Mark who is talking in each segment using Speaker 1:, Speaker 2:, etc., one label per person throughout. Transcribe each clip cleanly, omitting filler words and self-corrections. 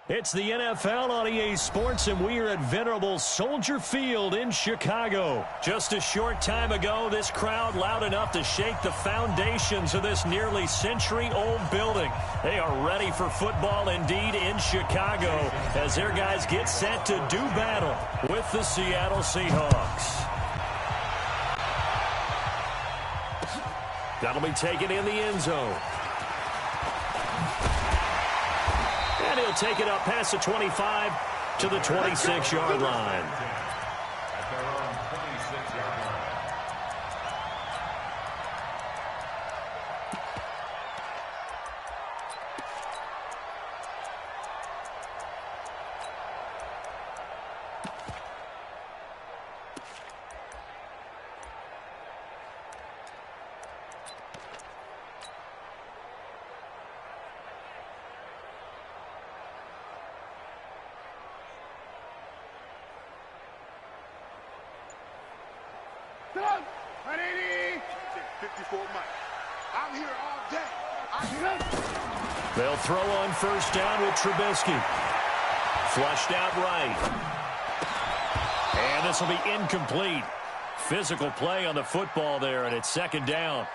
Speaker 1: It's the NFL on EA Sports, and we are at venerable Soldier Field in Chicago. Just a short time ago, this crowd loud enough to shake the foundations of this nearly century-old building. They are ready for football indeed in Chicago as their guys get set to do battle with the Seattle Seahawks. That'll be taken in the end zone. And he'll take it up past the 25 to the 26-yard line.
Speaker 2: At their own 26-yard line.
Speaker 1: They'll throw on first down with Trubisky. Flushed out right. And this will be incomplete. Physical play on the football there, and it's second down.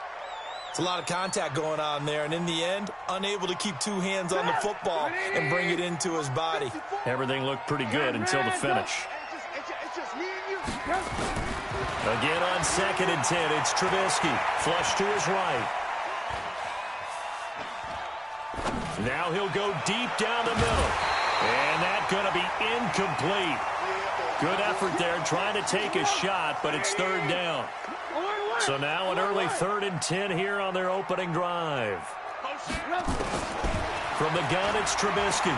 Speaker 3: It's a lot of contact going on there, and in the end, unable to keep two hands on the football and bring it into his body.
Speaker 1: Everything looked pretty good until the finish. Again on 2nd and 10, it's Trubisky. Flush to his right. Now he'll go deep down the middle. And that's going to be incomplete. Good effort there trying to take a shot, but it's third down. So now an early 3rd and 10 here on their opening drive. From the gun, it's Trubisky.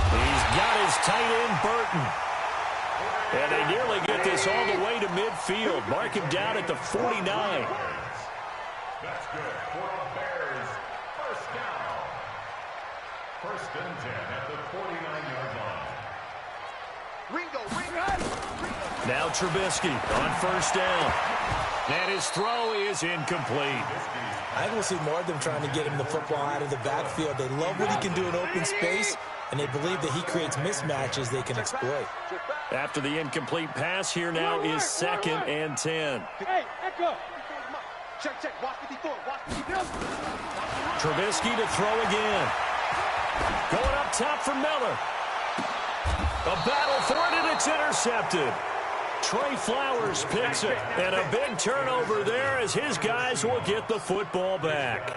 Speaker 1: He's got his tight end, Burton. And they nearly get this all the way to midfield. Mark him down at the 49.
Speaker 2: That's good for the Bears. First down. 1st and 10 at the 49-yard line.
Speaker 1: Now Trubisky on first down. And his throw is incomplete.
Speaker 3: I think we'll see more of them trying to get him the football out of the backfield. They love what he can do in open space, and they believe that he creates mismatches they can exploit.
Speaker 1: After the incomplete pass, here now is 2nd and 10.
Speaker 4: Hey, echo. Check. Watch me before.
Speaker 1: Trubisky to throw again. Going up top for Miller. A battle for it, and it's intercepted. Trey Flowers picks it, and a big turnover there as his guys will get the football back.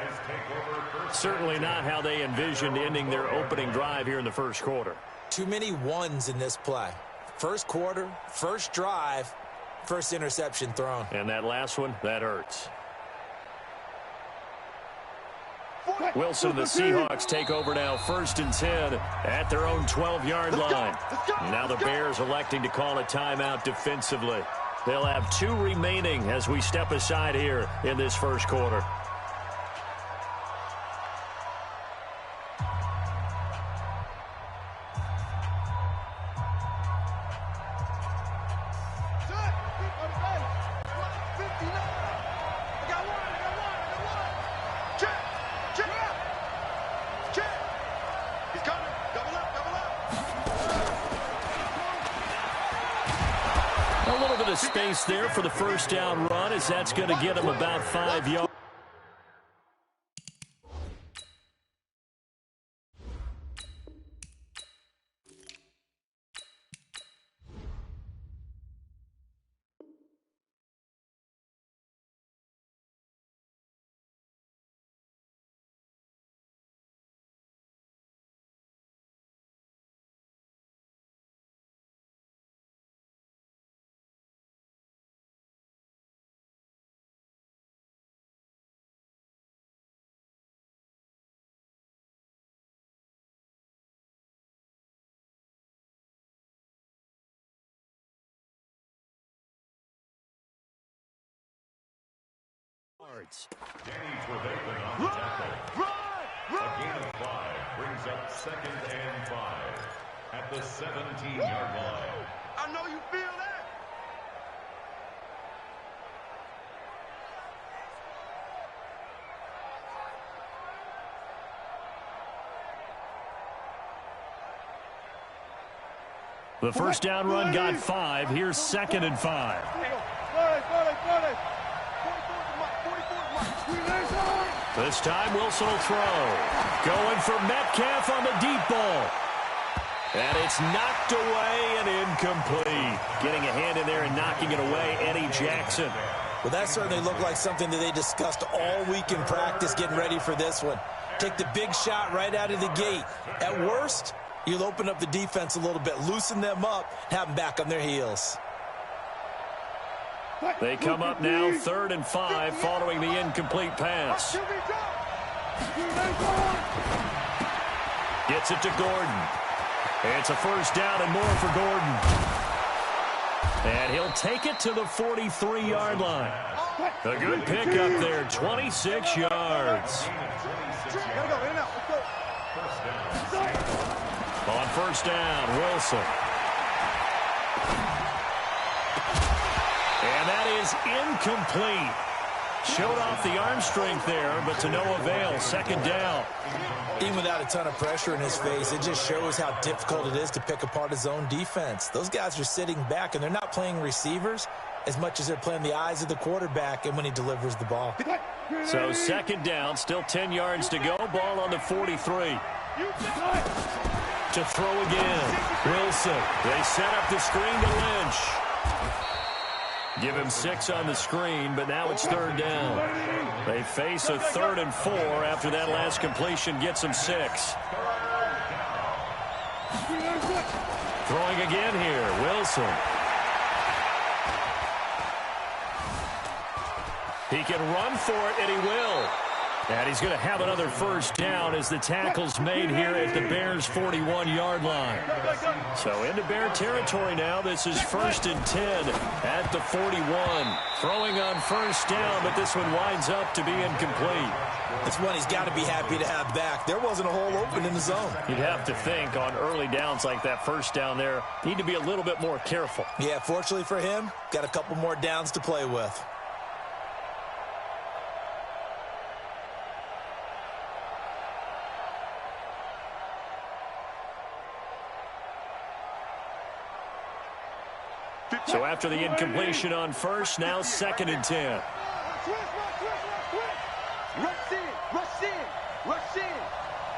Speaker 1: Certainly not how they envisioned ending their opening drive here in the first quarter.
Speaker 3: Too many ones in this play. First quarter, first drive, first interception thrown.
Speaker 1: And that last one, that hurts. Wilson, the Seahawks take over now 1st and 10 at their own 12-yard line. Now the Bears electing to call a timeout defensively. They'll have 2 remaining as we step aside here in this first quarter. Space there for the first down run, as that's going to get him about 5 yards.
Speaker 2: Danny Trevathan on the tackle. A gain of 5 brings up 2nd and 5 at the 17-yard line.
Speaker 4: I know you feel that.
Speaker 1: The first down run got 5. Here's 2nd and 5. This time Wilson will throw. Going for Metcalf on the deep ball. And it's knocked away and incomplete. Getting a hand in there and knocking it away, Eddie Jackson.
Speaker 3: Well, that certainly looked like something that they discussed all week in practice getting ready for this one. Take the big shot right out of the gate. At worst, you'll open up the defense a little bit, loosen them up, have them back on their heels.
Speaker 1: They come up now 3rd and 5 following the incomplete pass. Gets it to Gordon. It's a first down and more for Gordon. And he'll take it to the 43-yard line. A good pickup there, 26 yards. On first down, Wilson. And that is incomplete. Showed off the arm strength there, but to no avail. 2nd down.
Speaker 3: Even without a ton of pressure in his face, it just shows how difficult it is to pick apart his own defense. Those guys are sitting back, and they're not playing receivers as much as they're playing the eyes of the quarterback and when he delivers the ball.
Speaker 1: So 2nd down, still 10 yards to go. Ball on the 43. To throw again. Wilson. They set up the screen to Lynch. Give him 6 on the screen, but now it's 3rd down. They face a 3rd and 4 after that last completion gets them 6. Throwing again here, Wilson. He can run for it, and he will. And he's going to have another first down as the tackle's made here at the Bears' 41-yard line. So into Bear territory now. This is 1st and 10 at the 41. Throwing on first down, but this one winds up to be incomplete.
Speaker 3: It's one he's got to be happy to have back. There wasn't a hole open in the zone.
Speaker 1: You'd have to think on early downs like that first down there, need to be a little bit more careful.
Speaker 3: Yeah, fortunately for him, got a couple more downs to play with.
Speaker 1: So after the incompletion on first, now 2nd and 10.
Speaker 4: Rush in, rush in, rush in.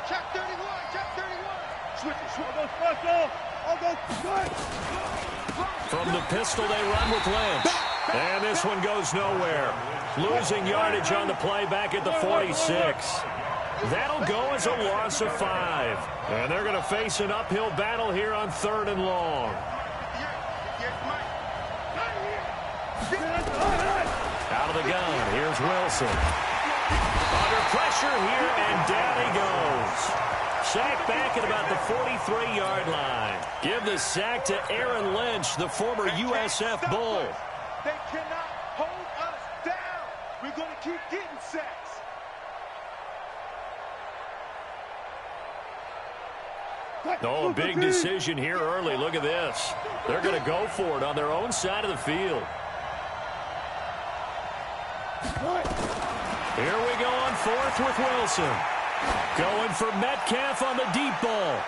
Speaker 4: Check 31, check 31. Switch it, switch it. I'll go,
Speaker 1: From the pistol, they run with Lynch. And this one goes nowhere. Losing yardage on the play back at the 46. That'll go as a loss of 5. And they're going to face an uphill battle here on 3rd and long. Out of the gun, here's Wilson. Under pressure here, and down he goes. Sack back at about the 43-yard line. Give the sack to Aaron Lynch, the former USF Bull.
Speaker 4: They cannot hold us down. We're going to keep getting sacks.
Speaker 1: Oh, a big decision here early. Look at this. They're going to go for it on their own side of the field. Here we go on 4th with Wilson. Going for Metcalf on the deep ball.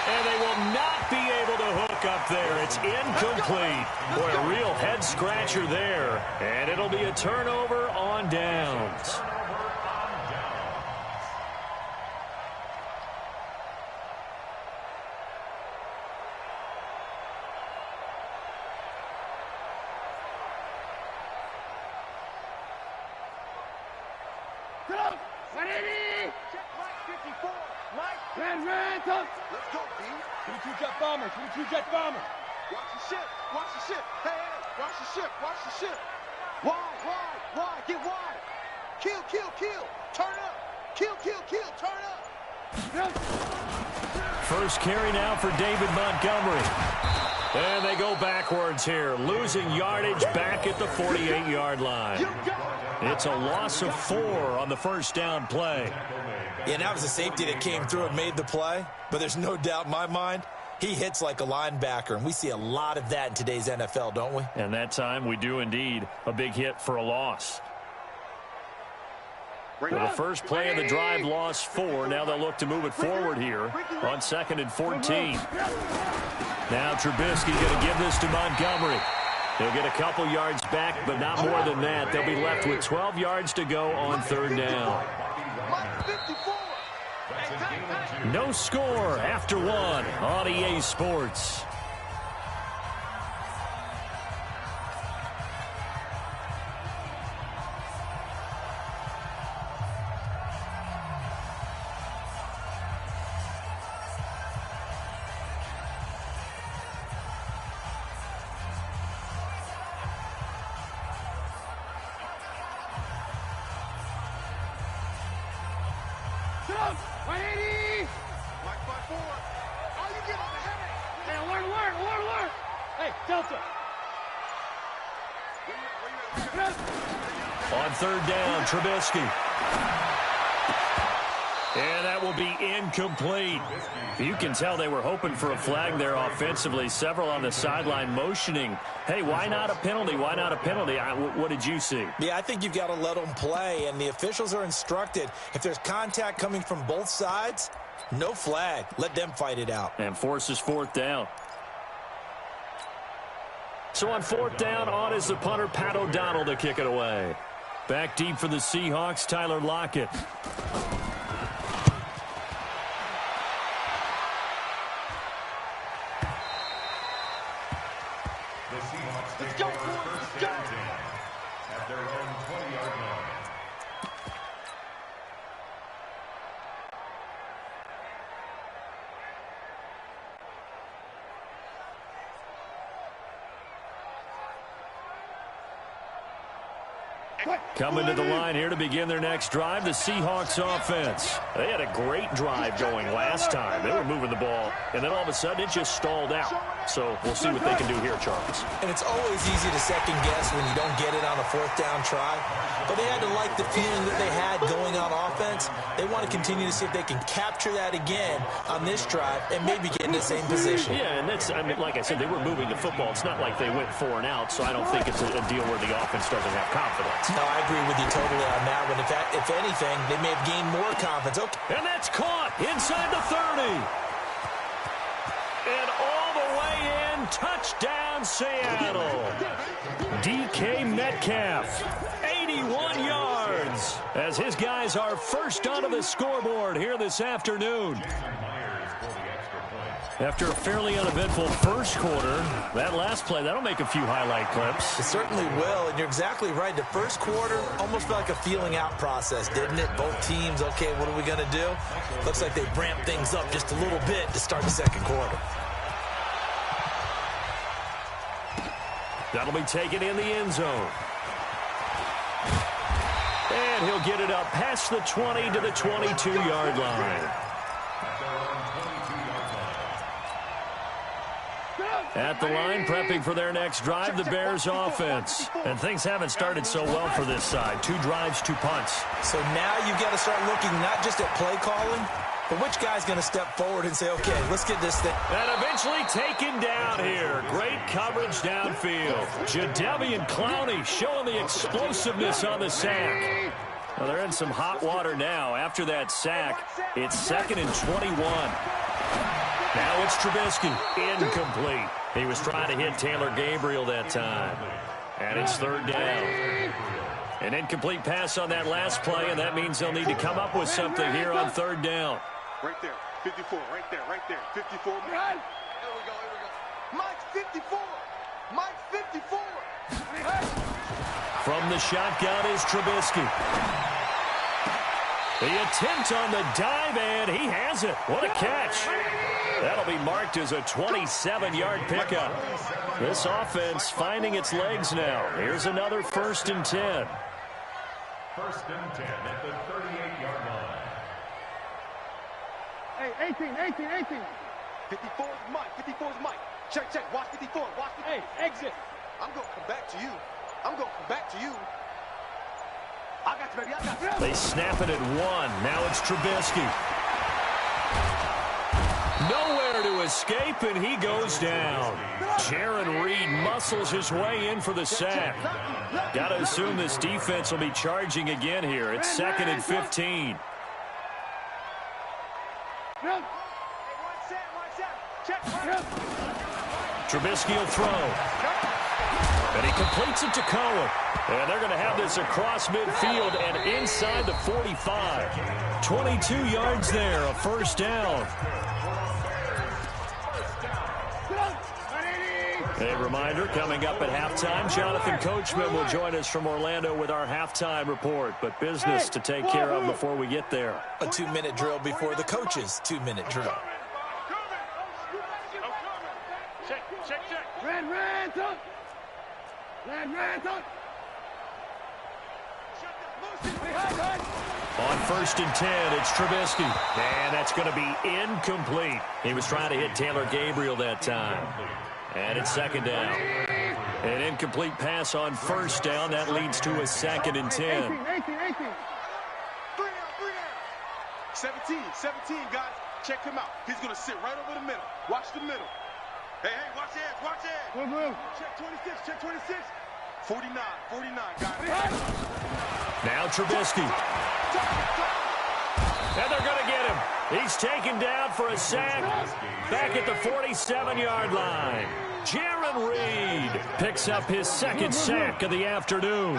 Speaker 1: And they will not be able to hook up there. It's incomplete. Boy, a real head-scratcher there. And it'll be a turnover on downs.
Speaker 4: Let's go, D. 22 jet bomber, 22 jet bomber. Watch the ship, watch the ship. Hey, hey, watch the ship, watch the ship. Wide, get wide. Kill, turn up. Kill, turn up.
Speaker 1: First carry now for David Montgomery. And they go backwards here, losing yardage back at the 48-yard line. It's a loss of 4 on the first down play.
Speaker 3: Yeah, that was a safety that came through and made the play. But there's no doubt in my mind, he hits like a linebacker. And we see a lot of that in today's NFL, don't we?
Speaker 1: And that time we do indeed. A big hit for a loss. Well, the first play of the drive lost 4. Now they'll look to move it forward here on 2nd and 14. Now Trubisky going to give this to Montgomery. He'll get a couple yards back, but not more than that. They'll be left with 12 yards to go on 3rd down. No score after 1 on EA Sports. On 3rd down, Trubisky. And that will be incomplete. You can tell they were hoping for a flag there offensively. Several on the sideline motioning, hey, why not a penalty? Why not a penalty? What did you see?
Speaker 3: Yeah, I think you've got to let them play, and the officials are instructed. If there's contact coming from both sides, no flag. Let them fight it out.
Speaker 1: And forces 4th down. So on 4th down, on is the punter, Pat O'Donnell, to kick it away. Back deep for the Seahawks, Tyler Lockett.
Speaker 2: The Seahawks take over first and 10 at their own 20-yard line.
Speaker 1: Coming to the line here to begin their next drive, the Seahawks offense. They had a great drive going last time. They were moving the ball, and then all of a sudden it just stalled out. So we'll see what they can do here, Charles.
Speaker 3: And it's always easy to second guess when you don't get it on a 4th down try. But they had to like the feeling that they had going on offense. They want to continue to see if they can capture that again on this drive and maybe get in the same position.
Speaker 1: Yeah, and that's, I mean, like I said, they were moving the football. It's not like they went 4 and out, so I don't think it's a deal where the offense doesn't have confidence.
Speaker 3: No, I agree with you totally on that one. If anything, they may have gained more confidence. Okay.
Speaker 1: And that's caught inside the 30. And all the way in, touchdown Seattle. DK Metcalf, 81 yards, as his guys are first onto the scoreboard here this afternoon. After a fairly uneventful first quarter, that last play, that'll make a few highlight clips.
Speaker 3: It certainly will, and you're exactly right. The first quarter almost felt like a feeling out process, didn't it? Both teams, okay, what are we going to do? Looks like they ramped things up just a little bit to start the second quarter.
Speaker 1: That'll be taken in the end zone. And he'll get it up past the 20 to the 22-yard line. At the line, prepping for their next drive, the Bears offense. And things haven't started so well for this side. 2 drives, 2 punts.
Speaker 3: So now you've got to start looking not just at play calling, but which guy's going to step forward and say, okay, let's get this thing.
Speaker 1: And eventually taken down here. Great coverage downfield. Jadeveon Clowney showing the explosiveness on the sack. Well, they're in some hot water now. After that sack, it's 2nd and 21. Now it's Trubisky. Incomplete. He was trying to hit Taylor Gabriel that time. And it's 3rd down. An incomplete pass on that last play, and that means they'll need to come up with something here on 3rd down.
Speaker 4: Right there, 54, right there, 54. Here we go. Mike's 54. Mike's 54.
Speaker 1: From the shotgun is Trubisky. The attempt on the dive, and he has it. What a catch. That'll be marked as a 27-yard pickup. This offense finding its legs now. Here's another 1st and 10.
Speaker 2: 1st and 10 at the 38-yard line.
Speaker 4: Hey, 18. 54 is Mike. 54 is Mike. Check. Watch 54. Watch 54. Hey, exit. I'm going to come back to you. I got you, baby. I got you.
Speaker 1: They snap it at 1. Now it's Trubisky. Nowhere to escape, and he goes down. Jaron Reed muscles his way in for the sack. Got to assume this defense will be charging again here. It's 2nd and 15. Trubisky will throw. And he completes it to Cohen. And they're going to have this across midfield and inside the 45. 22 yards there, a first down. A reminder, coming up at halftime, Jonathan Coachman will join us from Orlando with our halftime report. But business to take care of before we get there.
Speaker 3: A 2-minute drill before the coach's 2-minute drill.
Speaker 1: On 1st and 10, it's Trubisky. And that's going to be incomplete. He was trying to hit Taylor Gabriel that time. And it's 2nd down. An incomplete pass on 1st down. That leads to a 2nd and 10.
Speaker 4: 17, guys. Check him out. He's going to sit right over the middle. Watch the middle. Hey, watch edge. Check 26. 49, guys.
Speaker 1: Now Trubisky. And they're going to get him. He's taken down for a sack back at the 47-yard line. Jaron Reed picks up his 2nd sack of the afternoon.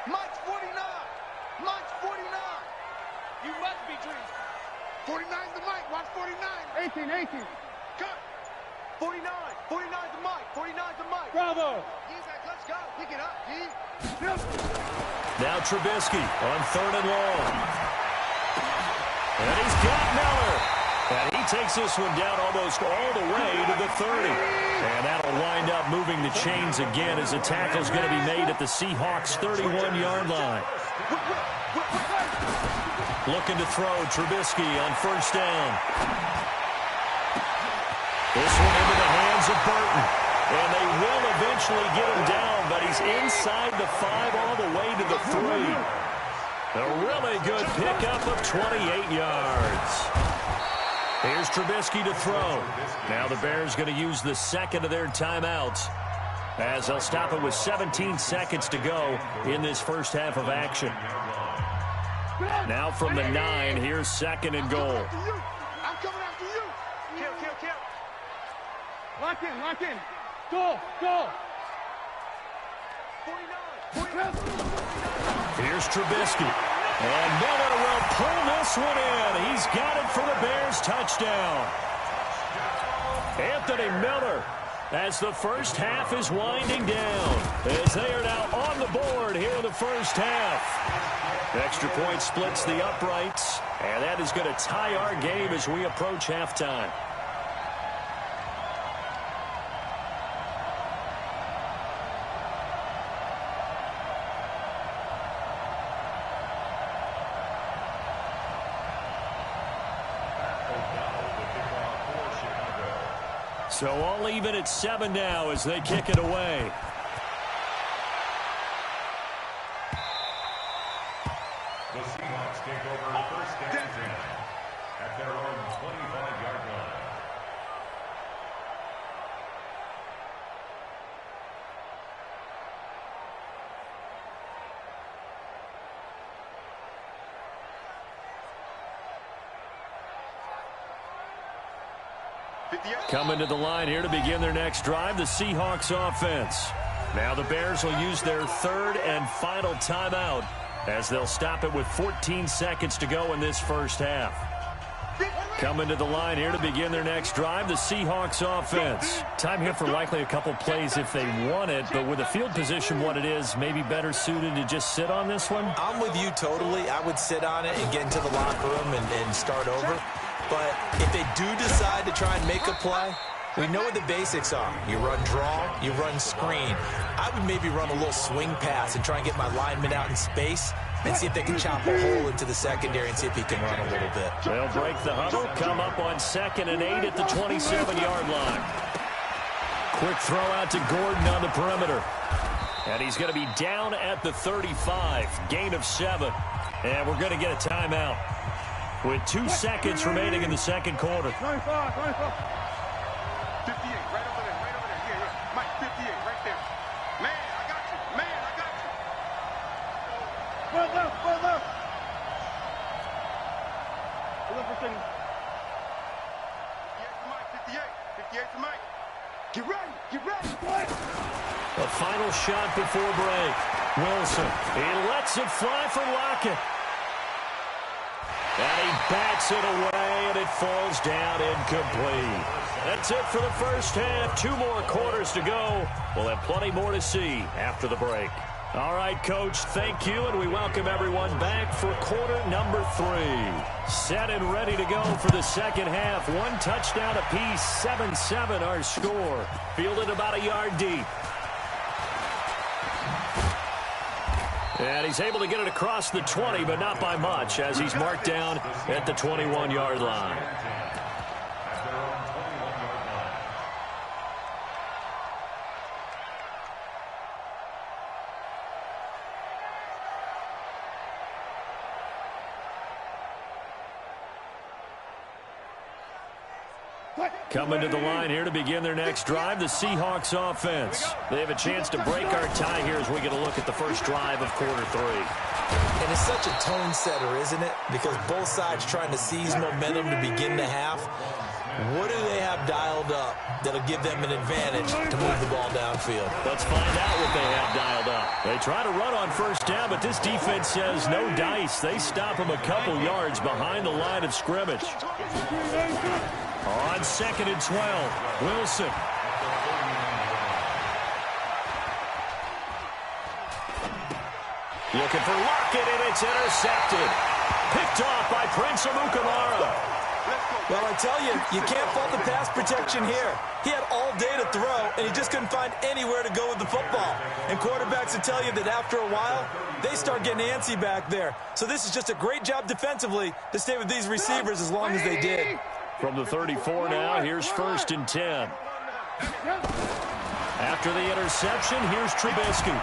Speaker 4: Mike's 49. You must be dreaming. 49's the Mike. Watch 49. 18. Cut. 49 the Mike. Bravo. Let's go. Pick it up, G.
Speaker 1: Now Trubisky on 3rd and long. And he's got Miller. And he takes this one down almost all the way to the 30. And that'll wind up moving the chains again as the tackle's going to be made at the Seahawks' 31-yard line. Looking to throw Trubisky on 1st down. This one into the hands of Burton. And they will eventually get him down, but he's inside the 5 all the way to the 3. A really good pickup of 28 yards. Here's Trubisky to throw. Now the Bears going to use the 2nd of their timeouts as they'll stop it with 17 seconds to go in this first half of action. Now from the 9, here's 2nd and goal.
Speaker 4: I'm coming after you. Kill. Lock in. Go. 49.
Speaker 1: Here's Trubisky. And Miller will pull this one in. He's got it for the Bears touchdown. Anthony Miller, as the first half is winding down, as they are now on the board here in the first half. Extra point splits the uprights, and that is going to tie our game as we approach halftime. So all even at 7 now as they kick it away.
Speaker 2: The Seahawks take over 1st and 10 at their own 25-yard line.
Speaker 1: Coming to the line here to begin their next drive, the Seahawks offense. Now the Bears will use their 3rd and final timeout as they'll stop it with 14 seconds to go in this first half. Coming to the line here to begin their next drive, the Seahawks offense. Time here for likely a couple plays if they want it, but with the field position what it is, maybe better suited to just sit on this one?
Speaker 3: I'm with you totally. I would sit on it and get into the locker room and start over. But if they do decide to try and make a play, we know what the basics are. You run draw, you run screen. I would maybe run a little swing pass and try and get my lineman out in space and see if they can chop a hole into the secondary and see if he can run a little bit.
Speaker 1: They'll break the huddle, come up on 2nd and 8 at the 27-yard line. Quick throw out to Gordon on the perimeter. And he's going to be down at the 35. Gain of 7. And we're going to get a timeout. with 2 seconds remaining in the second quarter.
Speaker 4: 95, 95. 58, right over there, right over there. Yeah, yeah. Mike, 58, right there. Man, I got you. Man, I got you. Well left, well left. Well left for a second. 58 to Mike, 58. 58 to Mike. Get ready, get ready. What?
Speaker 1: The final shot before break. Wilson, he lets it fly for Lockett. And he bats it away, and it falls down incomplete. That's it for the first half. 2 more quarters to go. We'll have plenty more to see after the break. All right, Coach, thank you, and we welcome everyone back for quarter number 3. Set and ready to go for the second half. 1 touchdown apiece, 7-7 our score. Fielded about a yard deep. And he's able to get it across the 20, but not by much, as he's marked down at the 21-yard line. Coming to the line here to begin their next drive, the Seahawks offense. They have a chance to break our tie here as we get a look at the first drive of quarter 3.
Speaker 3: And it's such a tone setter, isn't it? Because both sides trying to seize momentum to begin the half. What do they have dialed up that'll give them an advantage to move the ball downfield?
Speaker 1: Let's find out what they have dialed up. They try to run on first down, but this defense says no dice. They stop them a couple yards behind the line of scrimmage. On 2nd and 12, Wilson. Looking for Lockett, and it's intercepted. Picked off by Prince Amukamara.
Speaker 3: Well, I tell you, you can't fault the pass protection here. He had all day to throw, and he just couldn't find anywhere to go with the football. And quarterbacks will tell you that after a while, they start getting antsy back there. So this is just a great job defensively to stay with these receivers as long as they did.
Speaker 1: From the 34 now, here's 1st and 10. After the interception, here's Trubisky.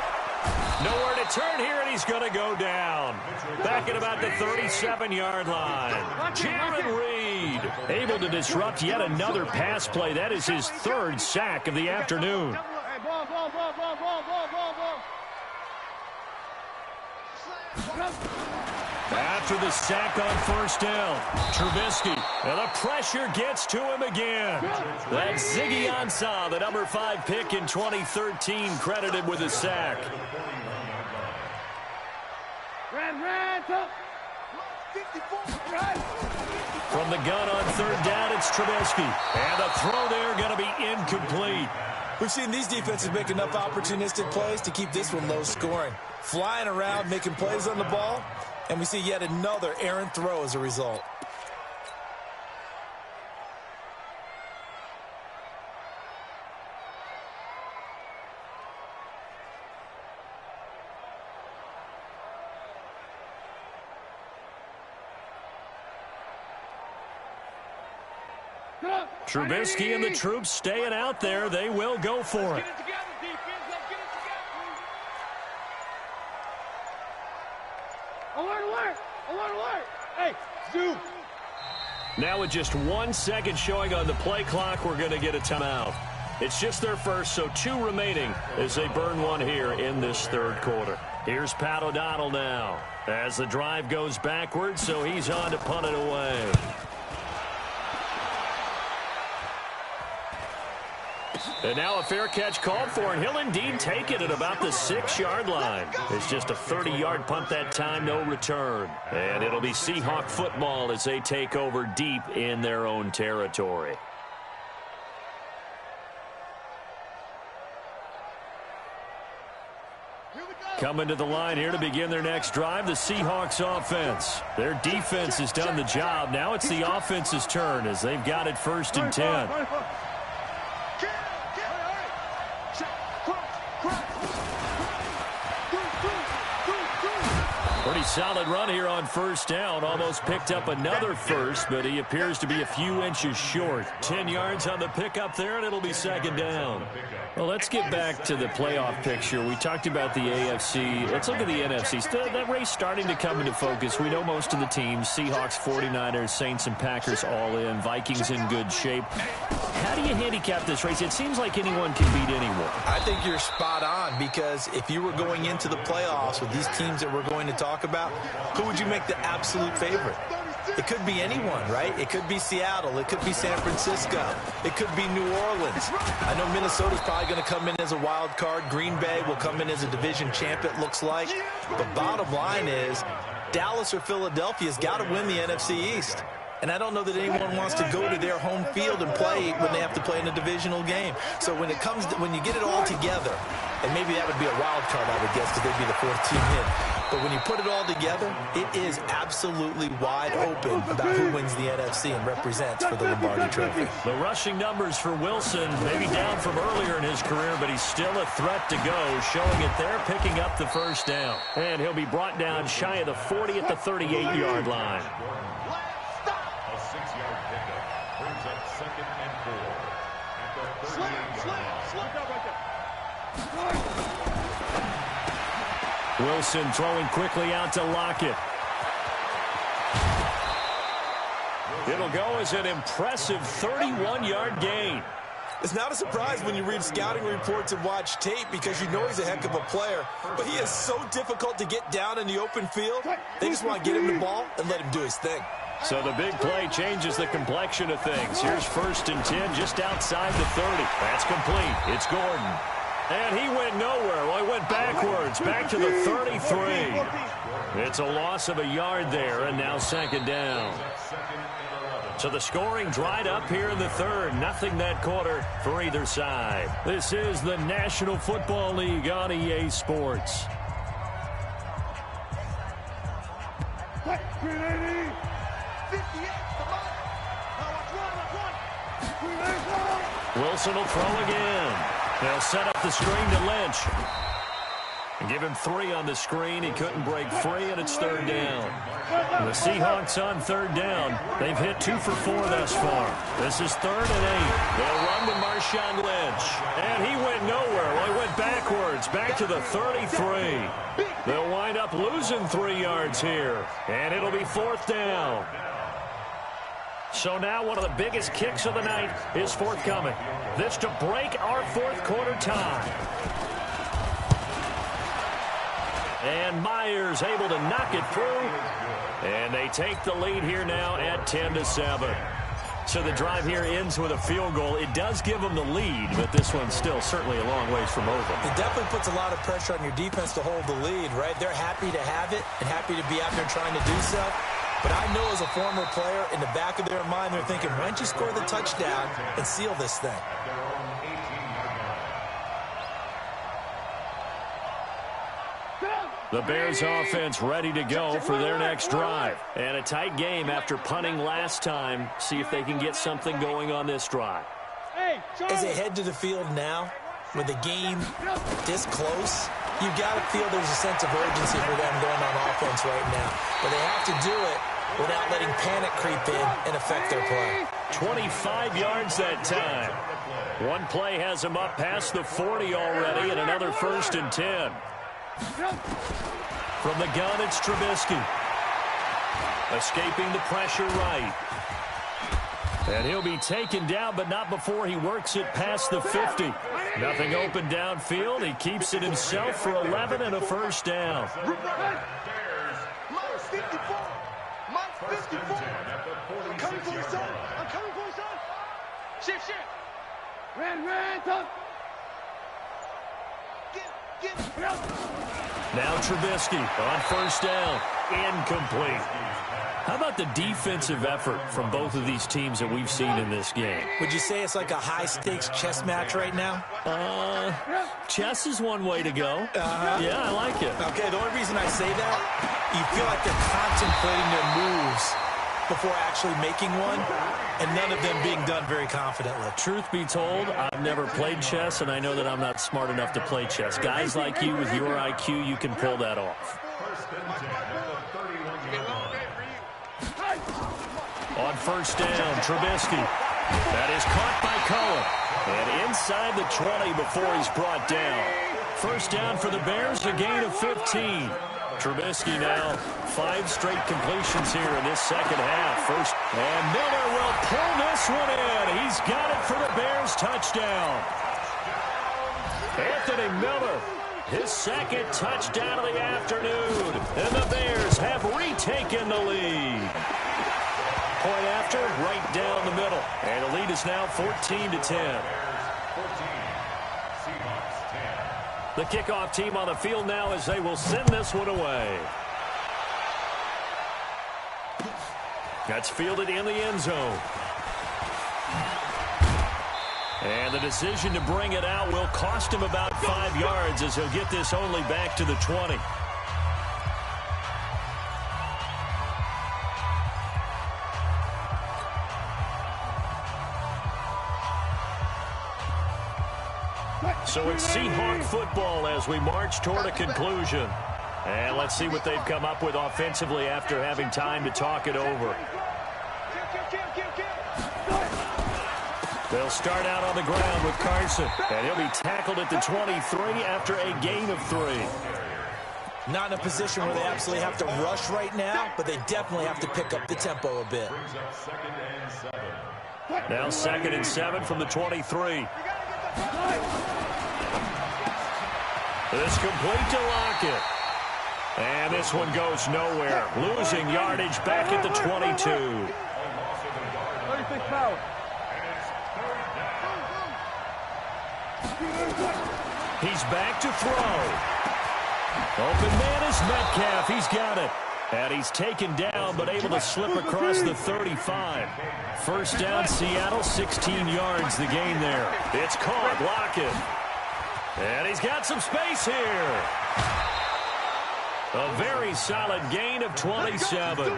Speaker 1: Nowhere to turn here, and he's going to go down. Back at about the 37-yard line. Jaron Reed able to disrupt yet another pass play. That is his 3rd sack of the afternoon. After the sack on first down, Trubisky, and the pressure gets to him again. That's Ziggy Ansah, the number 5 pick in 2013, credited with a sack. From the gun on 3rd down, it's Trubisky. And the throw there going to be incomplete.
Speaker 3: We've seen these defenses make enough opportunistic plays to keep this one low scoring. Flying around, making plays on the ball. And we see yet another errant throw as a result.
Speaker 1: Trubisky and the troops staying out there. They will go for it.
Speaker 4: Hey, zoom.
Speaker 1: Now with just 1 second showing on the play clock, we're going to get a timeout. It's just their first, so 2 remaining as they burn one here in this 3rd quarter. Here's Pat O'Donnell now as the drive goes backwards, so he's on to punt it away. And now a fair catch called for, and he'll indeed take it at about the 6-yard line. It's just a 30-yard punt that time, no return. And it'll be Seahawk football as they take over deep in their own territory. Coming to the line here to begin their next drive, the Seahawks offense. Their defense has done the job. Now it's the offense's turn as they've got it 1st and 10. Pretty solid run here on first down. Almost picked up another first, but he appears to be a few inches short. 10 yards on the pickup there, and it'll be 2nd down. Well, let's get back to the playoff picture. We talked about the AFC. Let's look at the NFC. That race starting to come into focus. We know most of the teams, Seahawks, 49ers, Saints, and Packers all in. Vikings in good shape. How do you handicap this race? It seems like anyone can beat anyone.
Speaker 3: I think you're spot on, because if you were going into the playoffs with these teams that we're going to talk about, who would you make the absolute favorite? It could be anyone, right? It could be Seattle. It could be San Francisco. It could be New Orleans. I know Minnesota's probably going to come in as a wild card. Green Bay will come in as a division champ, it looks like. But bottom line is, Dallas or Philadelphia's got to win the NFC East. And I don't know that anyone wants to go to their home field and play when they have to play in a divisional game. So when it comes to, when you get it all together, and maybe that would be a wild card, I would guess, because they'd be the fourth team in. But when you put it all together, it is absolutely wide open about who wins the NFC and represents for the Lombardi Trophy.
Speaker 1: The rushing numbers for Wilson, maybe down from earlier in his career, but he's still a threat to go, showing it there, picking up the first down. And he'll be brought down shy of the 40 at the 38-yard line.
Speaker 2: A 6-yard pickup brings up 2nd and 4 at the 38-yard line.
Speaker 1: Wilson throwing quickly out to Lockett. It'll go as an impressive 31-yard gain.
Speaker 3: It's not a surprise when you read scouting reports and watch tape, because you know he's a heck of a player. But he is so difficult to get down in the open field. They just want to get him the ball and let him do his thing.
Speaker 1: So the big play changes the complexion of things. Here's 1st and 10 just outside the 30. That's complete. It's Gordon. And he went nowhere. Well, he went backwards, back to the 33. It's a loss of a yard there, and now 2nd down. So the scoring dried up here in the 3rd. Nothing that quarter for either side. This is the National Football League on EA Sports. Wilson will throw again. They'll set up the screen to Lynch. And give him 3 on the screen. He couldn't break free, and it's 3rd down. And the Seahawks on 3rd down. They've hit 2 for 4 thus far. This is 3rd and 8. They'll run with Marshawn Lynch. And he went nowhere. Well, he went backwards, back to the 33. They'll wind up losing 3 yards here. And it'll be 4th down. So now one of the biggest kicks of the night is forthcoming. This to break our 4th quarter tie. And Myers able to knock it through. And they take the lead here now at 10-7. So the drive here ends with a field goal. It does give them the lead, but this one's still certainly a long ways from over.
Speaker 3: It definitely puts a lot of pressure on your defense to hold the lead, right? They're happy to have it and happy to be out there trying to do so. But I know as a former player, in the back of their mind, they're thinking, why don't you score the touchdown and seal this thing?
Speaker 1: The Bears offense ready to go for their next drive. And a tight game after punting last time. See if they can get something going on this drive.
Speaker 3: As they head to the field now, with the game this close, you've got to feel there's a sense of urgency for them going on offense right now. But they have to do it without letting panic creep in and affect their play.
Speaker 1: 25 yards that time. One play has them up past the 40 already, and another 1st and 10. From the gun, it's Trubisky. Escaping the pressure right. And he'll be taken down, but not before he works it past the 50. Nothing open downfield. He keeps it himself for 11 and a 1st down.
Speaker 4: Minus 54. Minus 54. I'm coming for you, son. I'm coming for you, son. Shift. Ran, son. Get.
Speaker 1: Now Trubisky on 1st down. Incomplete. How about the defensive effort from both of these teams that we've seen in this game?
Speaker 3: Would you say it's like a high-stakes chess match right now?
Speaker 1: Chess is one way to go. Yeah, I like it.
Speaker 3: Okay, the only reason I say that, you feel like they're contemplating their moves before actually making one, and none of them being done very confidently.
Speaker 1: Truth be told, I've never played chess, and I know that I'm not smart enough to play chess. Guys like you with your IQ, you can pull that off. On 1st down, Trubisky. That is caught by Cohen. And inside the 20 before he's brought down. First down for the Bears, a gain of 15. Trubisky now 5 straight completions here in this second half. First, and Miller will pull this one in. He's got it for the Bears touchdown. Anthony Miller, his second touchdown of the afternoon. And the Bears have retaken the lead. Point after, right down the middle. And the lead is now 14-10. The kickoff team on the field now as they will send this one away. That's fielded in the end zone. And the decision to bring it out will cost him about 5 yards as he'll get this only back to the 20. So it's Seahawk football as we march toward a conclusion. And let's see what they've come up with offensively after having time to talk it over. They'll start out on the ground with Carson. And he'll be tackled at the 23 after a gain of 3.
Speaker 3: Not in a position where they absolutely have to rush right now, but they definitely have to pick up the tempo a bit.
Speaker 1: Now 2nd and 7 from the 23. This complete to Lockett. And this one goes nowhere. Losing yardage back at the 22. He's back to throw. Open man is Metcalf. He's got it. And he's taken down, but able to slip across the 35. First down, Seattle, 16 yards the gain there. It's caught, Lockett. And he's got some space here. A very solid gain of 27.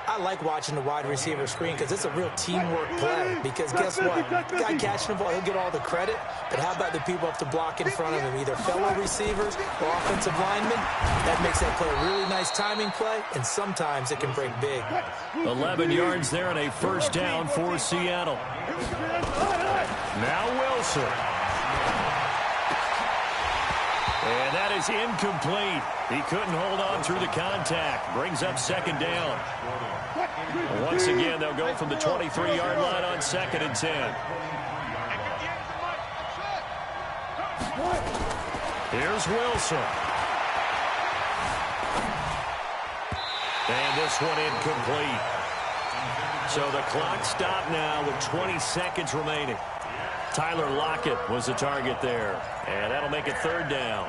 Speaker 3: I like watching the wide receiver screen because it's a real teamwork play. Because guess what? The guy catching the ball, he'll get all the credit. But how about the people up to block in front of him? Either fellow receivers or offensive linemen. That makes that play a really nice timing play. And sometimes it can break big.
Speaker 1: 11 yards there and a first down for Seattle. Now Wilson. And that is incomplete. He couldn't hold on through the contact. Brings up 2nd down. Once again, they'll go from the 23-yard line on 2nd and 10. Here's Wilson. And this one incomplete. So the clock stopped now with 20 seconds remaining. Tyler Lockett was the target there. And that'll make it 3rd down.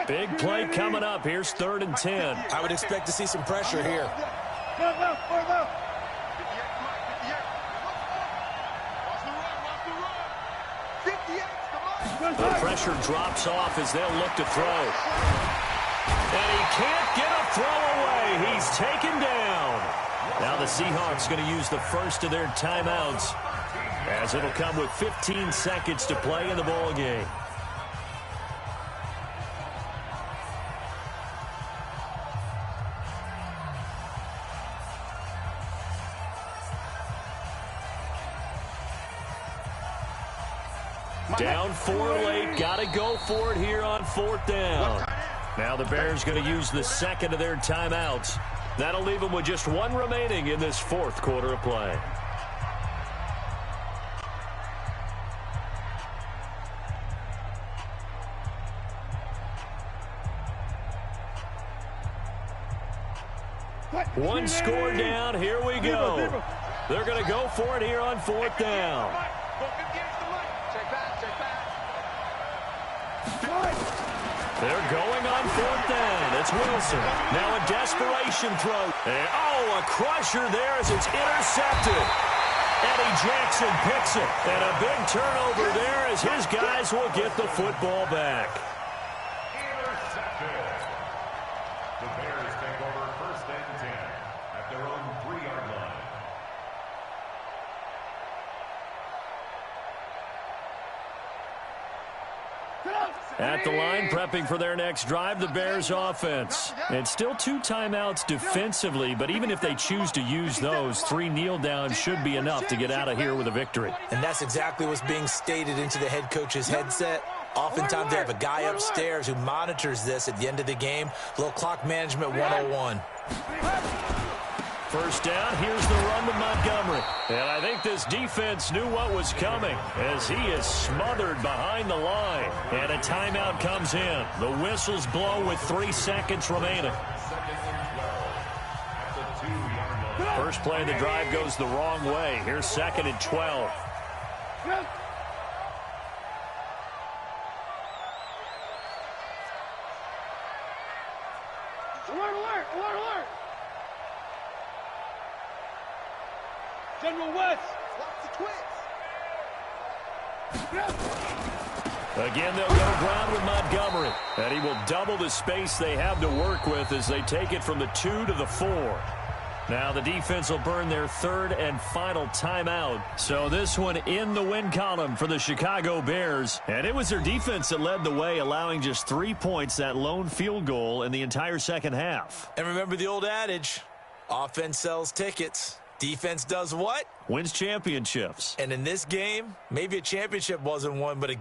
Speaker 1: Big play coming up. Here's 3rd and 10.
Speaker 3: I would expect to see some pressure here.
Speaker 1: The pressure drops off as they'll look to throw. And he can't get a throw away. He's taken down. Now the Seahawks going to use the first of their timeouts as it'll come with 15 seconds to play in the ball game. Down 4 late. Got to go for it here on 4th down. Now the Bears going to use the second of their timeouts. That'll leave them with just 1 remaining in this 4th quarter of play. One score down. Here we go. They're going to go for it here on 4th down. They're going on 4th down. It's Wilson. Now a desperation throw. And, oh, a crusher there as it's intercepted. Eddie Jackson picks it. And a big turnover there as his guys will get the football back.
Speaker 2: Intercepted. The Bears take over 1st and 10 at their own 3-yard line.
Speaker 1: At the line, prepping for their next drive, the Bears offense. It's still 2 timeouts defensively, but even if they choose to use those, 3 kneel downs should be enough to get out of here with a victory.
Speaker 3: And that's exactly what's being stated into the head coach's headset. Oftentimes they have a guy upstairs who monitors this at the end of the game. Little clock management 101.
Speaker 1: First down, here's the run to Montgomery. And I think this defense knew what was coming as he is smothered behind the line. And a timeout comes in. The whistles blow with 3 seconds remaining. First play of the drive goes the wrong way. Here's 2nd and 12.
Speaker 4: General West, watch the twins.
Speaker 1: Again, they'll go ground with Montgomery. And he will double the space they have to work with as they take it from the 2 to the 4. Now the defense will burn their 3rd and final timeout. So this one in the win column for the Chicago Bears. And it was their defense that led the way, allowing just 3 points, that lone field goal in the entire second half.
Speaker 3: And remember the old adage, offense sells tickets. Defense does what?
Speaker 1: Wins championships.
Speaker 3: And in this game, maybe a championship wasn't won, but a